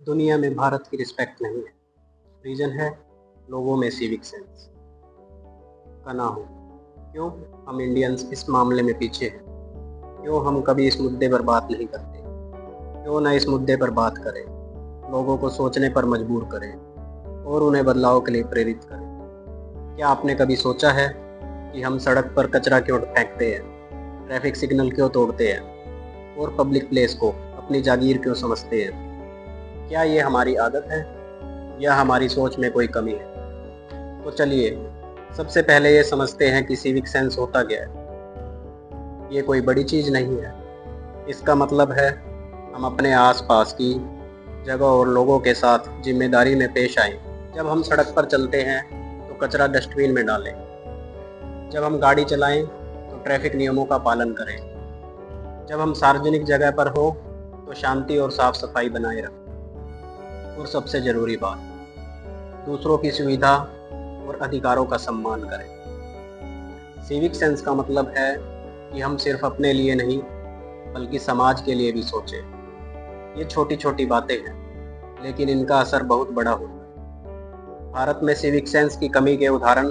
दुनिया में भारत की रिस्पेक्ट नहीं है। रीज़न है लोगों में सिविक सेंस का ना हो। क्यों हम इंडियंस इस मामले में पीछे हैं? क्यों हम कभी इस मुद्दे पर बात नहीं करते? क्यों ना इस मुद्दे पर बात करें, लोगों को सोचने पर मजबूर करें और उन्हें बदलाव के लिए प्रेरित करें? क्या आपने कभी सोचा है कि हम सड़क पर कचरा क्यों फेंकते हैं, ट्रैफिक सिग्नल क्यों तोड़ते हैं और पब्लिक प्लेस को अपनी जागीर क्यों समझते हैं? क्या ये हमारी आदत है या हमारी सोच में कोई कमी है? तो चलिए सबसे पहले ये समझते हैं कि सिविक सेंस होता क्या है। ये कोई बड़ी चीज़ नहीं है। इसका मतलब है हम अपने आसपास की जगह और लोगों के साथ जिम्मेदारी में पेश आएं। जब हम सड़क पर चलते हैं तो कचरा डस्टबिन में डालें। जब हम गाड़ी चलाएं तो ट्रैफिक नियमों का पालन करें। जब हम सार्वजनिक जगह पर हो तो शांति और साफ सफाई बनाए रखें। और सबसे ज़रूरी बात, दूसरों की सुविधा और अधिकारों का सम्मान करें। सिविक सेंस का मतलब है कि हम सिर्फ अपने लिए नहीं बल्कि समाज के लिए भी सोचें। ये छोटी छोटी बातें हैं लेकिन इनका असर बहुत बड़ा होता है। भारत में सिविक सेंस की कमी के उदाहरण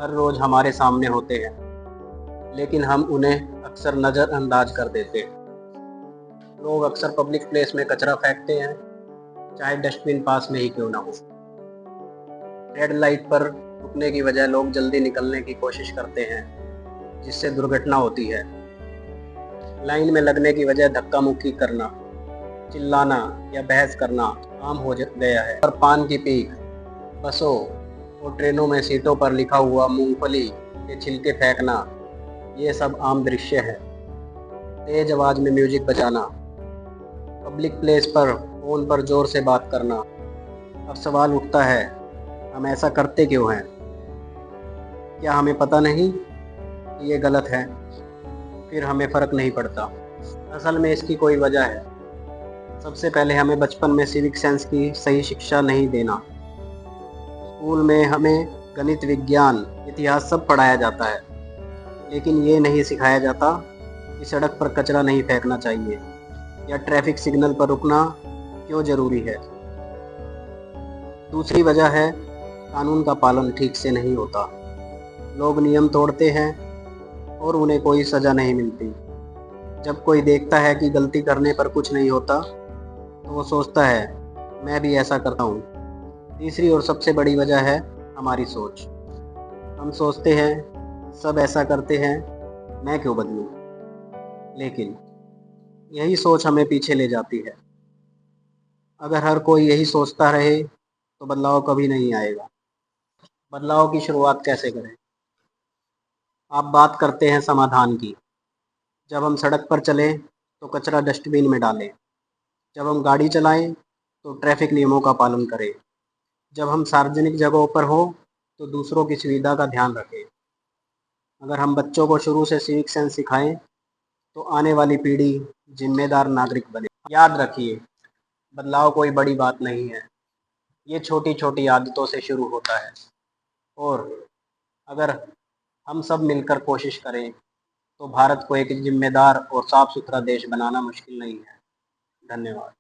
हर रोज हमारे सामने होते हैं, लेकिन हम उन्हें अक्सर नज़रअंदाज कर देते हैं। लोग अक्सर पब्लिक प्लेस में कचरा फेंकते हैं, चाहे डस्टबिन पास में ही क्यों ना हो। रेड लाइट पर रुकने की बजाय लोग जल्दी निकलने की कोशिश करते हैं, जिससे दुर्घटना होती है। लाइन में लगने की वजह धक्का मुक्की करना, चिल्लाना या बहस करना आम हो गया है। और पान की पीक, बसों और ट्रेनों में सीटों पर लिखा हुआ मूंगफली के छिलके फेंकना, ये सब आम दृश्य है। तेज आवाज में म्यूजिक बजाना, पब्लिक प्लेस पर फोन पर जोर से बात करना। अब सवाल उठता है, हम ऐसा करते क्यों हैं? क्या हमें पता नहीं कि ये गलत है? फिर हमें फ़र्क नहीं पड़ता। असल में इसकी कोई वजह है। सबसे पहले हमें बचपन में सिविक सेंस की सही शिक्षा नहीं देना। स्कूल में हमें गणित, विज्ञान, इतिहास सब पढ़ाया जाता है, लेकिन ये नहीं सिखाया जाता कि सड़क पर कचरा नहीं फेंकना चाहिए या ट्रैफिक सिग्नल पर रुकना क्यों ज़रूरी है। दूसरी वजह है कानून का पालन ठीक से नहीं होता। लोग नियम तोड़ते हैं और उन्हें कोई सज़ा नहीं मिलती। जब कोई देखता है कि गलती करने पर कुछ नहीं होता तो वो सोचता है मैं भी ऐसा करता हूँ। तीसरी और सबसे बड़ी वजह है हमारी सोच। हम सोचते हैं सब ऐसा करते हैं, मैं क्यों बदलूं? लेकिन यही सोच हमें पीछे ले जाती है। अगर हर कोई यही सोचता रहे तो बदलाव कभी नहीं आएगा। बदलाव की शुरुआत कैसे करें? आप बात करते हैं समाधान की। जब हम सड़क पर चलें तो कचरा डस्टबिन में डालें। जब हम गाड़ी चलाएं तो ट्रैफिक नियमों का पालन करें। जब हम सार्वजनिक जगहों पर हो तो दूसरों की सुविधा का ध्यान रखें। अगर हम बच्चों को शुरू से सिविक सेंस सिखाएं तो आने वाली पीढ़ी जिम्मेदार नागरिक बने। याद रखिए, बदलाव कोई बड़ी बात नहीं है। ये छोटी छोटी आदतों से शुरू होता है और अगर हम सब मिलकर कोशिश करें तो भारत को एक जिम्मेदार और साफ सुथरा देश बनाना मुश्किल नहीं है। धन्यवाद।